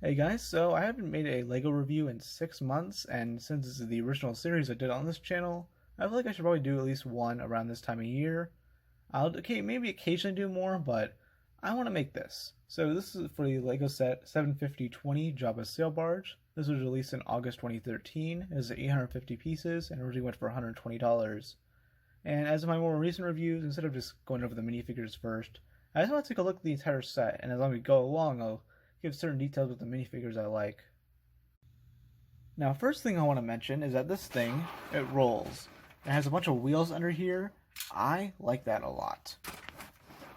Hey guys, so I haven't made a LEGO review in 6 months, and since this is the original series I did on this channel, I feel like I should probably do at least one around this time of year. Maybe occasionally do more, but I want to make this. So this is for the LEGO set 75020 Jabba Sail Barge. This was released in August 2013. It is 850 pieces and originally went for $120. And as of my more recent reviews, instead of just going over the minifigures first, I just want to take a look at the entire set, and as long as we go along, I'll give certain details with the minifigures I like. Now, first thing I want to mention is that this thing, it rolls. It has a bunch of wheels under here. I like that a lot.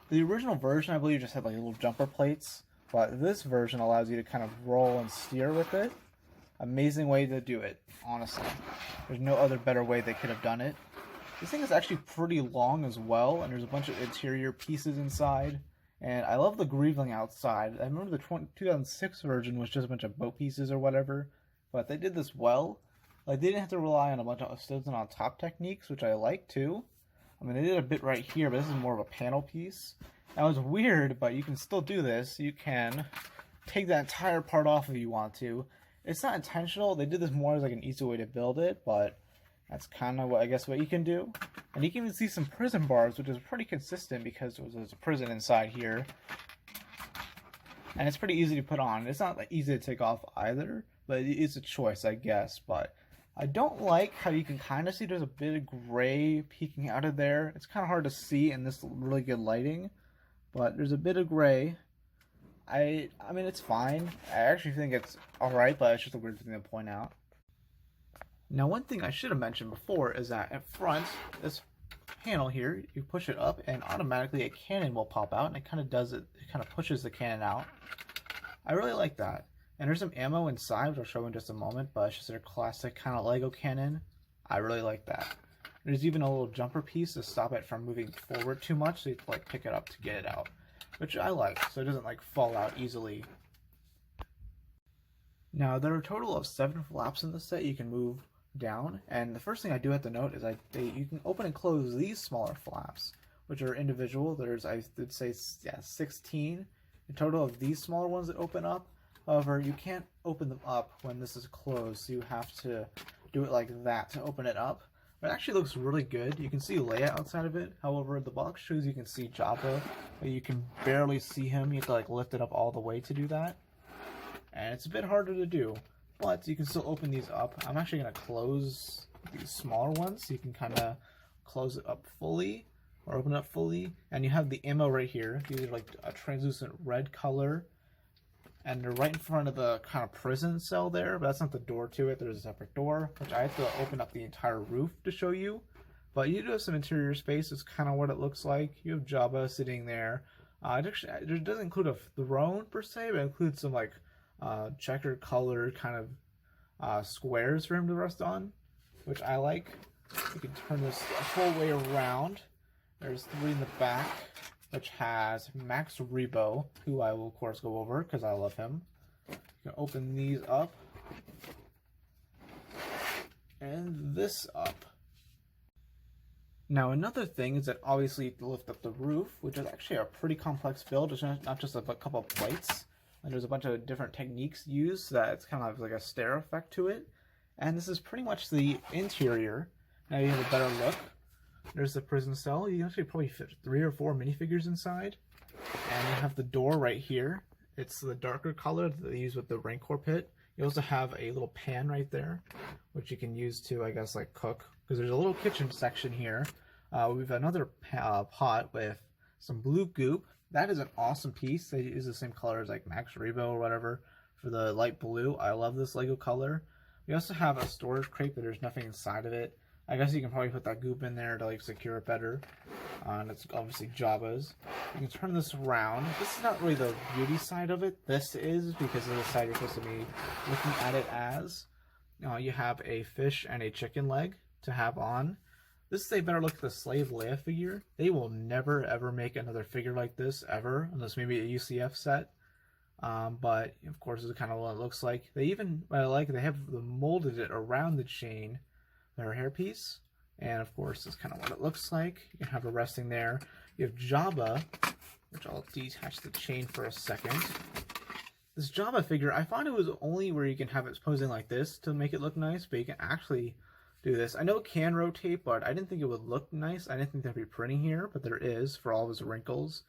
The original version, I believe, just had like little jumper plates, but this version allows you to kind of roll and steer with it. Amazing way to do it, honestly. There's no other better way they could have done it. This thing is actually pretty long as well, and there's a bunch of interior pieces inside. And I love the greeveling outside. I remember the 2006 version was just a bunch of boat pieces or whatever, but they did this well. Like, they didn't have to rely on a bunch of studs on top techniques, which I like too. I mean, they did a bit right here, but this is more of a panel piece. That was weird, but you can still do this. You can take that entire part off if you want to. It's not intentional. They did this more as like an easy way to build it, but that's kind of what you can do. And you can even see some prison bars, which is pretty consistent because there's a prison inside here. And it's pretty easy to put on. It's not like easy to take off either, but it is a choice, I guess. But I don't like how you can kind of see there's a bit of gray peeking out of there. It's kind of hard to see in this really good lighting, but there's a bit of gray. I mean, it's fine. I actually think it's alright, but it's just a weird thing to point out. Now, one thing I should have mentioned before is that at front, this panel here, you push it up and automatically a cannon will pop out, and it kind of pushes the cannon out. I really like that. And there's some ammo inside, which I'll show in just a moment, but it's just a classic kind of Lego cannon. I really like that. There's even a little jumper piece to stop it from moving forward too much, so you have to like pick it up to get it out, which I like, so it doesn't like fall out easily. Now, there are a total of 7 flaps in this set you can move down, and the first thing I do have to note is you can open and close these smaller flaps, which are individual. There's, I would say, 16 in total of these smaller ones that open up. However, you can't open them up when this is closed, so you have to do it like that to open it up. But it actually looks really good. You can see Leia outside of it. However, the box shows you can see Jabba, but you can barely see him. You have to like lift it up all the way to do that, and it's a bit harder to do. But you can still open these up. I'm actually going to close these smaller ones so you can kind of close it up fully or open it up fully. And you have the ammo right here. These are like a translucent red color. And they're right in front of the kind of prison cell there. But that's not the door to it. There's a separate door, which I have to open up the entire roof to show you. But you do have some interior space. It's kind of what it looks like. You have Jabba sitting there. It doesn't include a throne per se, but it includes some like checkered colored kind of squares for him to rest on, which I like. You can turn this whole way around. There's 3 in the back, which has Max Rebo, who I will of course go over because I love him. You can open these up and this up. Now, another thing is that obviously to lift up the roof, which is actually a pretty complex build. It's not just a couple of plates. And there's a bunch of different techniques used so that it's kind of like a stair effect to it. And this is pretty much the interior. Now you have a better look. There's the prison cell. You can actually probably fit 3 or 4 minifigures inside. And you have the door right here. It's the darker color that they use with the Rancor pit. You also have a little pan right there, which you can use to, I guess, like cook. Because there's a little kitchen section here. We've another pot with some blue goop. That is an awesome piece. They use the same color as like Max Rebo or whatever for the light blue. I love this Lego color. We also have a storage crate, but there's nothing inside of it. I guess you can probably put that goop in there to like secure it better. And it's obviously Jabba's. You can turn this around. This is not really the beauty side of it. This is because of the side you're supposed to be looking at it as. You have a fish and a chicken leg to have on. This is a better look at the Slave Leia figure. They will never ever make another figure like this ever, unless maybe a UCF set. But of course, this is kind of what it looks like. They even, what I like, they have molded it around the chain, their hairpiece, and of course, this is kind of what it looks like. You can have it resting there. You have Jabba, which I'll detach the chain for a second. This Jabba figure, I found it was only where you can have it posing like this to make it look nice, but you can actually do this. I know it can rotate, but I didn't think it would look nice. I didn't think there'd be printing here, but there is for all of his wrinkles.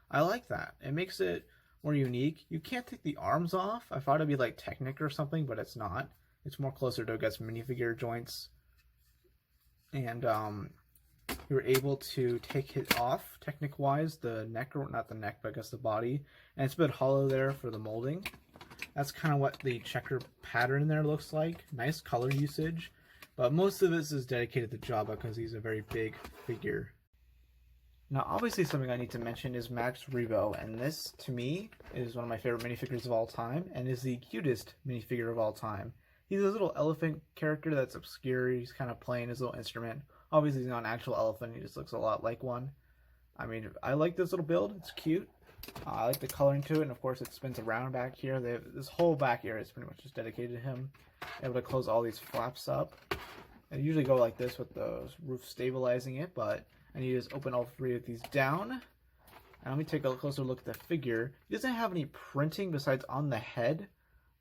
I like that. It makes it more unique. You can't take the arms off. I thought it'd be like Technic or something, but it's not. It's more closer to, I guess, minifigure joints. And you were able to take it off, Technic-wise, the neck, or not the neck, but I guess the body. And it's a bit hollow there for the molding. That's kind of what the checker pattern there looks like. Nice color usage. But most of this is dedicated to Jabba because he's a very big figure. Now, obviously something I need to mention is Max Rebo, and this, to me, is one of my favorite minifigures of all time, and is the cutest minifigure of all time. He's a little elephant character that's obscure. He's kind of playing his little instrument. Obviously, he's not an actual elephant. He just looks a lot like one. I mean, I like this little build. It's cute. I like the coloring to it, and of course, it spins around back here. They have, this whole back area is pretty much just dedicated to him. Able to close all these flaps up. I usually go like this with the roof stabilizing it, but I need to just open all three of these down. And let me take a closer look at the figure. He doesn't have any printing besides on the head,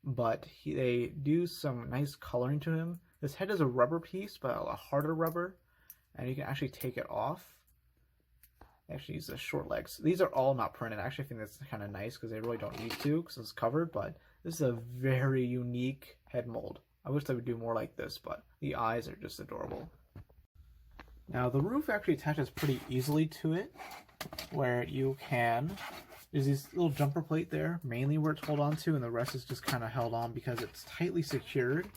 but they do some nice coloring to him. This head is a rubber piece, but a harder rubber, and you can actually take it off. Actually use the short legs. These are all not printed. I actually think that's kind of nice because they really don't need to because it's covered, but this is a very unique head mold. I wish they would do more like this, but the eyes are just adorable. Now the roof actually attaches pretty easily to it, where you can, there's this little jumper plate there, mainly where it's held on to, and the rest is just kind of held on because it's tightly secured.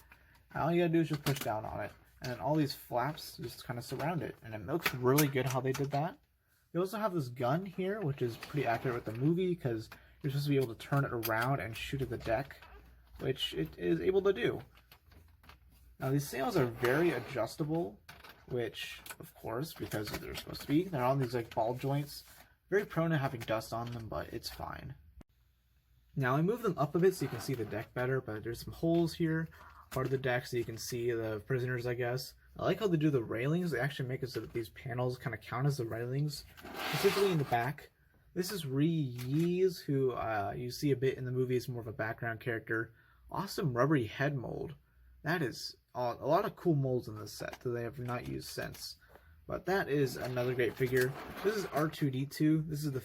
All you gotta do is just push down on it, and then all these flaps just kind of surround it, and it looks really good how they did that. You also have this gun here, which is pretty accurate with the movie because you're supposed to be able to turn it around and shoot at the deck, which it is able to do. Now these sails are very adjustable, which, of course, because they're supposed to be, they're on these like ball joints. Very prone to having dust on them, but it's fine. Now I move them up a bit so you can see the deck better, but there's some holes here, part of the deck, so you can see the prisoners, I guess. I like how they do the railings. They actually make it so that these panels kind of count as the railings, specifically in the back. This is Rebo, who you see a bit in the movie as more of a background character. Awesome rubbery head mold. That is a lot of cool molds in this set that they have not used since. But that is another great figure. This is R2-D2. This is the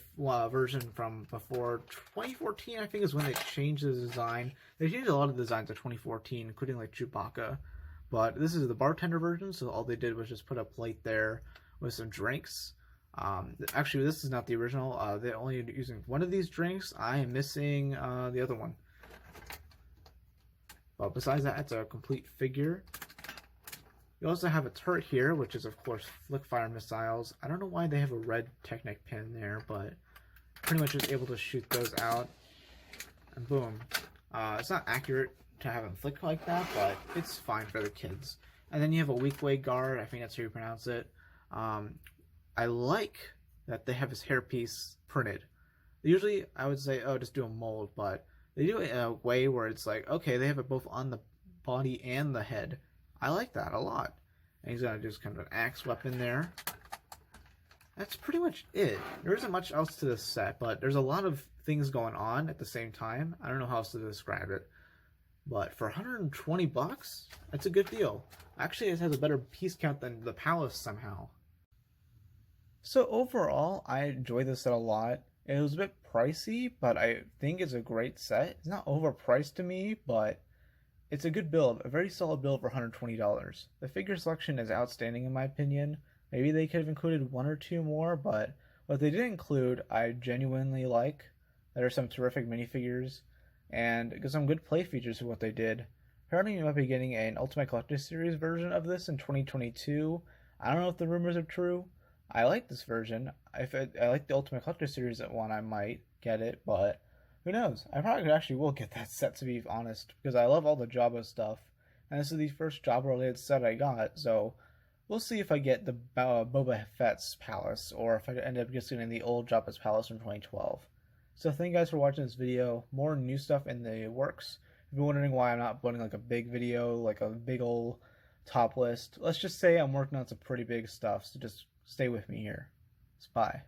version from before 2014, I think, is when they changed the design. They changed a lot of designs of 2014, including like Chewbacca. But this is the bartender version, so all they did was just put a plate there with some drinks. Actually, this is not the original. They're only using one of these drinks. I am missing the other one. But besides that, it's a complete figure. You also have a turret here, which is, of course, flick fire missiles. I don't know why they have a red Technic pin there, but pretty much just able to shoot those out. And boom. It's not accurate to have them flick like that, but it's fine for the kids. And then you have a weak way guard. I think that's how you pronounce it. I like that they have his hairpiece printed. Usually, I would say, oh, just do a mold, but they do it in a way where it's like, okay, they have it both on the body and the head. I like that a lot. And he's got just kind of an axe weapon there. That's pretty much it. There isn't much else to this set, but there's a lot of things going on at the same time. I don't know how else to describe it. But for 120 bucks, that's a good deal. Actually, it has a better piece count than the Palace somehow. So overall, I enjoy this set a lot. It was a bit pricey, but I think it's a great set. It's not overpriced to me, but it's a good build, a very solid build for $120. The figure selection is outstanding in my opinion. Maybe they could have included one or two more, but what they did include, I genuinely like. There are some terrific minifigures, and some good play features for what they did. Apparently you might be getting an Ultimate Collector Series version of this in 2022. I don't know if the rumors are true. I like this version. If I like the Ultimate Collector Series one, I might get it, but who knows? I probably actually will get that set, to be honest, because I love all the Jabba stuff. And this is the first Jabba-related set I got, so we'll see if I get the Boba Fett's Palace, or if I end up just getting the old Jabba's Palace from 2012. So thank you guys for watching this video. More new stuff in the works. If you're wondering why I'm not uploading like a big video, like a big old top list, let's just say I'm working on some pretty big stuff, so just stay with me here. Bye.